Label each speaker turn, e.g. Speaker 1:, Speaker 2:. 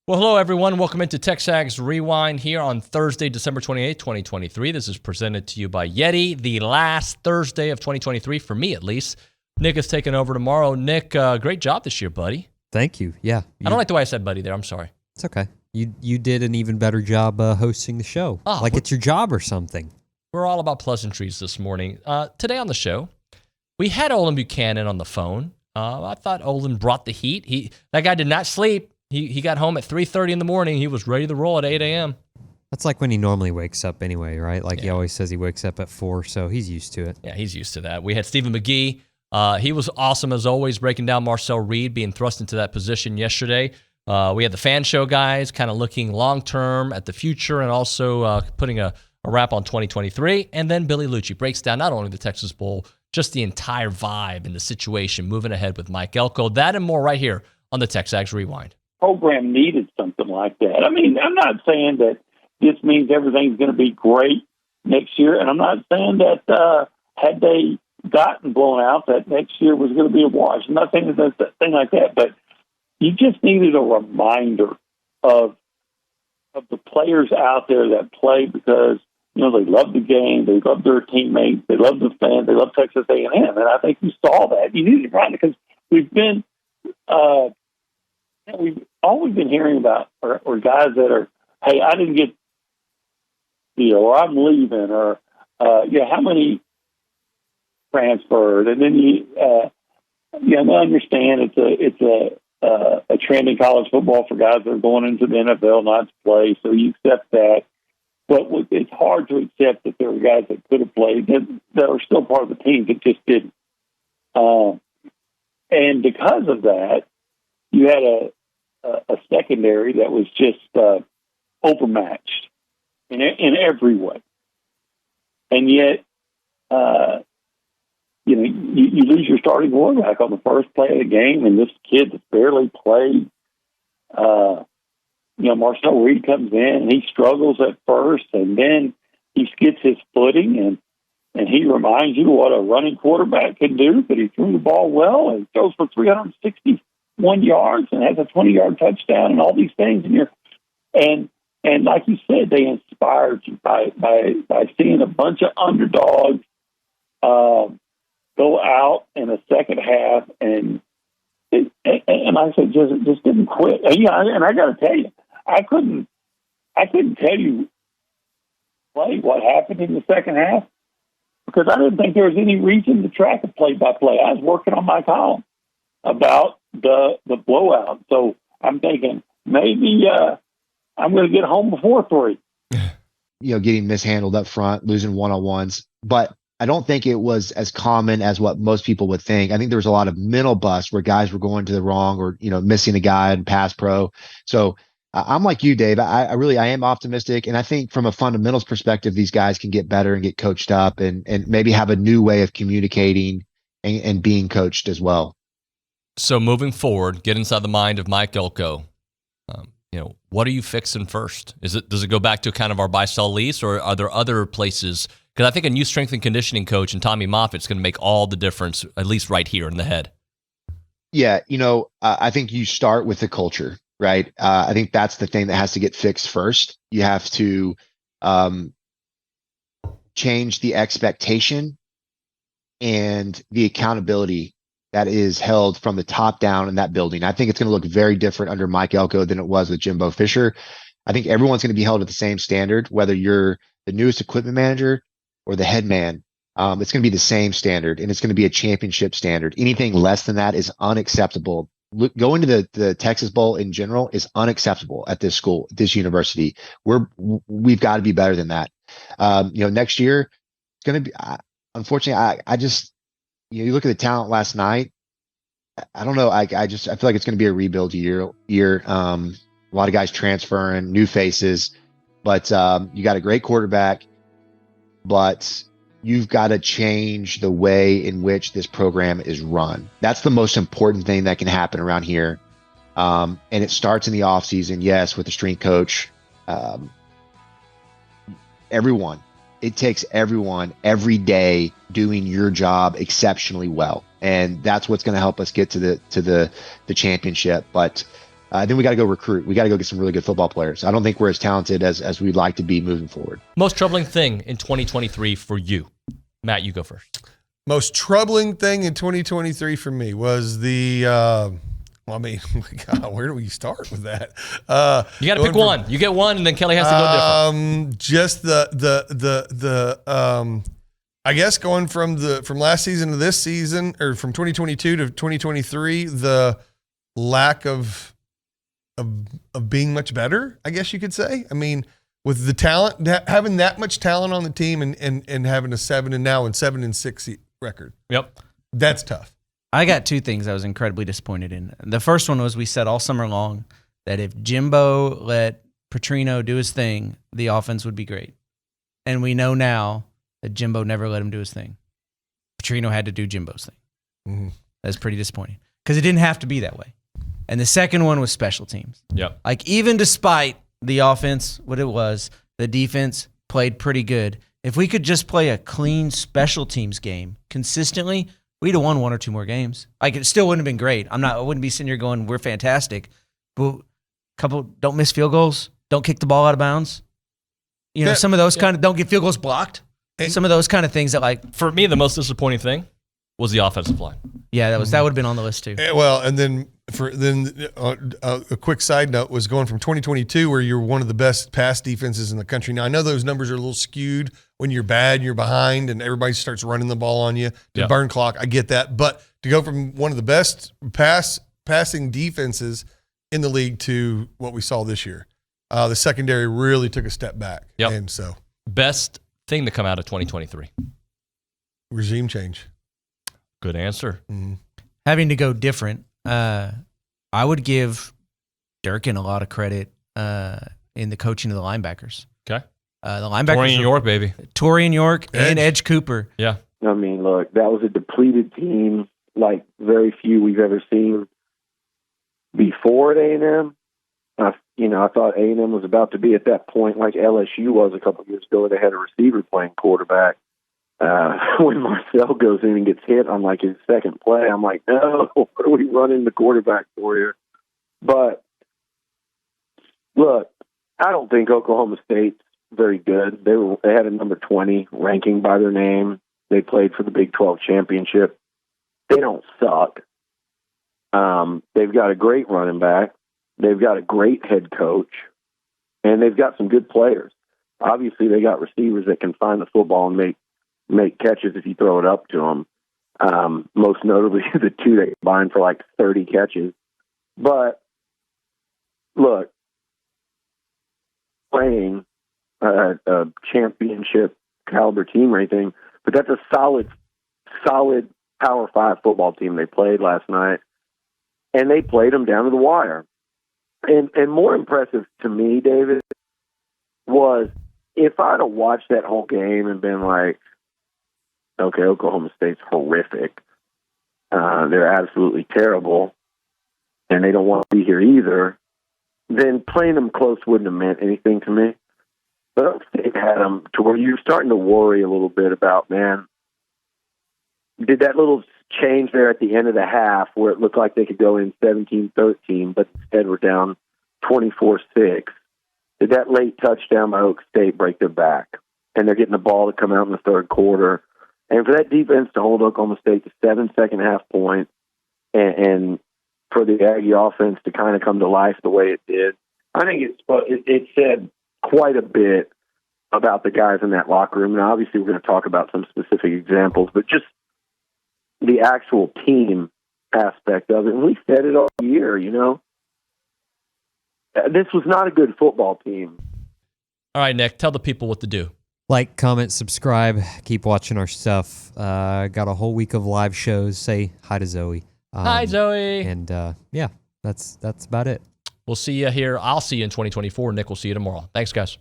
Speaker 1: Well, hello, everyone. Welcome into TexAgs Rewind here on Thursday, December 28th, 2023. This is presented to you by Yeti, the last Thursday of 2023, for me at least. Nick is taking over tomorrow. Nick, great job this year, buddy.
Speaker 2: Thank you. Yeah.
Speaker 1: I don't like the way I said buddy there. I'm sorry.
Speaker 2: It's okay. You did an even better job hosting the show. Like it's your job or something.
Speaker 1: We're all about pleasantries this morning. Today on the show, we had Olin Buchanan on the phone. I thought Olin brought the heat. That guy did not sleep. He got home at 3:30 in the morning. He was ready to roll at 8 a.m.
Speaker 2: That's like when he normally wakes up anyway, right? Like He always says he wakes up at 4, so he's used to it.
Speaker 1: Yeah, he's used to that. We had Stephen McGee. He was awesome as always, breaking down Marcel Reed being thrust into that position yesterday. We had the fan show guys kind of looking long-term at the future and also putting a wrap on 2023. And then Billy Liucci breaks down not only the Texas Bowl, just the entire vibe and the situation moving ahead with Mike Elko. That and more right here on the TexAgs Rewind.
Speaker 3: Program needed something like that. I mean, I'm not saying that this means everything's going to be great next year, and I'm not saying that had they gotten blown out, that next year was going to be a wash. I'm not saying that thing like that, but you just needed a reminder of the players out there that play because they love the game, they love their teammates, they love the fans, they love Texas A&M, and I think you saw that. You needed to remind because we've been. All we've been hearing about are guys that are, hey, I didn't get or I'm leaving, or how many transferred, and then I understand it's a trend in college football for guys that are going into the NFL not to play, so you accept that. But it's hard to accept that there were guys that could have played that are still part of the team that just didn't. And because of that, you had a secondary that was just overmatched in every way, and yet you lose your starting quarterback on the first play of the game, and this kid that's barely played. Marcel Reed comes in and he struggles at first, and then he gets his footing, and he reminds you what a running quarterback can do. But he threw the ball well and throws for 361 yards and has a 20-yard touchdown and all these things. And like you said, they inspired you by seeing a bunch of underdogs go out in the second half, and I said just didn't quit. And I got to tell you, I couldn't tell you what happened in the second half because I didn't think there was any reason to track it play by play. I was working on my column about the blowout. So I'm thinking maybe I'm going to get home before 3.
Speaker 4: Getting mishandled up front, losing one-on-ones. But I don't think it was as common as what most people would think. I think there was a lot of mental bust where guys were going to the wrong or, missing a guy in pass pro. So I'm like you, Dave. I am optimistic. And I think from a fundamentals perspective, these guys can get better and get coached up and maybe have a new way of communicating and being coached as well.
Speaker 1: So moving forward, get inside the mind of Mike Elko. What are you fixing first? Does it go back to kind of our buy-sell lease, or are there other places? Because I think a new strength and conditioning coach and Tommy Moffitt's going to make all the difference, at least right here in the head.
Speaker 4: Yeah, I think you start with the culture, right? I think that's the thing that has to get fixed first. You have to change the expectation and the accountability that is held from the top down in that building. I think it's going to look very different under Mike Elko than it was with Jimbo Fisher. I think everyone's going to be held at the same standard, whether you're the newest equipment manager or the head man. It's going to be the same standard, and it's going to be a championship standard. Anything less than that is unacceptable. Going to the Texas Bowl in general is unacceptable at this school, this university. We've got to be better than that. Next year it's going to be. Unfortunately, I just. You look at the talent last night. I don't know. I feel like it's going to be a rebuild year. A lot of guys transferring, new faces, but you got a great quarterback. But you've got to change the way in which this program is run. That's the most important thing that can happen around here. And it starts in the offseason, yes, with the strength coach. Everyone. It takes everyone every day doing your job exceptionally well. And that's what's going to help us get to the championship. But then we got to go recruit. We got to go get some really good football players. I don't think we're as talented as we'd like to be moving forward.
Speaker 1: Most troubling thing in 2023 for you? Matt, you go first.
Speaker 5: Most troubling thing in 2023 for me was the God, where do we start with that?
Speaker 1: You got to pick one. You get one, and then Kelly has to go different.
Speaker 5: Just I guess going from last season to this season, or from 2022 to 2023, the lack of being much better, I guess you could say. I mean, with the talent, having that much talent on the team, and having a 7-6 record.
Speaker 1: Yep,
Speaker 5: that's tough.
Speaker 6: I got two things I was incredibly disappointed in. The first one was we said all summer long that if Jimbo let Petrino do his thing, the offense would be great. And we know now that Jimbo never let him do his thing. Petrino had to do Jimbo's thing.
Speaker 5: Mm-hmm.
Speaker 6: That's pretty disappointing because it didn't have to be that way. And the second one was special teams.
Speaker 1: Yep.
Speaker 6: Like, even despite the offense, what it was, the defense played pretty good. If we could just play a clean special teams game consistently, we'd have won one or two more games. Like, it still wouldn't have been great. I wouldn't be sitting here going, we're fantastic. But don't miss field goals. Don't kick the ball out of bounds. Some of those don't get field goals blocked. Some of those kind of things that, like,
Speaker 1: for me, the most disappointing thing was the offensive line.
Speaker 6: Yeah, that would have been on the list too.
Speaker 5: Well, and then a quick side note was going from 2022, where you're one of the best pass defenses in the country. Now, I know those numbers are a little skewed when you're bad, you're behind, and everybody starts running the ball on you to burn clock. I get that, but to go from one of the best passing defenses in the league to what we saw this year, the secondary really took a step back.
Speaker 1: Yep.
Speaker 5: And so,
Speaker 1: best thing to come out of 2023?
Speaker 5: Regime change.
Speaker 1: Good answer.
Speaker 5: Mm-hmm.
Speaker 6: Having to go different, I would give Durkin a lot of credit in the coaching of the linebackers.
Speaker 1: Okay.
Speaker 6: The linebackers.
Speaker 1: Torian York, baby.
Speaker 6: Torian York and Edge Cooper.
Speaker 1: Yeah.
Speaker 3: I mean, look, that was a depleted team like very few we've ever seen before at A&M. I thought A&M was about to be at that point like LSU was a couple of years ago, where they had a receiver playing quarterback. When Marcel goes in and gets hit on like his second play, I'm like, no, what are we running the quarterback for here? But look, I don't think Oklahoma State's very good. They had a number 20 ranking by their name. They played for the Big 12 championship. They don't suck. They've got a great running back. They've got a great head coach, and they've got some good players. Obviously, they got receivers that can find the football and make catches if you throw it up to them. Most notably, the two that combined for like 30 catches. But look, playing a championship caliber team or anything, but that's a solid Power 5 football team they played last night, and they played them down to the wire. And more impressive to me, David, was if I'd have watched that whole game and been like, okay, Oklahoma State's horrific. They're absolutely terrible, and they don't want to be here either, then playing them close wouldn't have meant anything to me. But Oklahoma State had them to where you're starting to worry a little bit about, man, did that little change there at the end of the half where it looked like they could go in 17-13, but instead we're down 24-6. Did that late touchdown by Oak State break their back? And they're getting the ball to come out in the third quarter. And for that defense to hold Oklahoma State to 7 second-half points and for the Aggie offense to kind of come to life the way it did, I think it said quite a bit about the guys in that locker room. And obviously we're going to talk about some specific examples, but just the actual team aspect of it. And we said it all year, This was not a good football team.
Speaker 1: All right, Nick, tell the people what to do.
Speaker 2: Like, comment, subscribe. Keep watching our stuff. Got a whole week of live shows. Say hi to Zoe.
Speaker 1: Hi, Zoe.
Speaker 2: And yeah, that's about it.
Speaker 1: We'll see you here. I'll see you in 2024. Nick will see you tomorrow. Thanks, guys.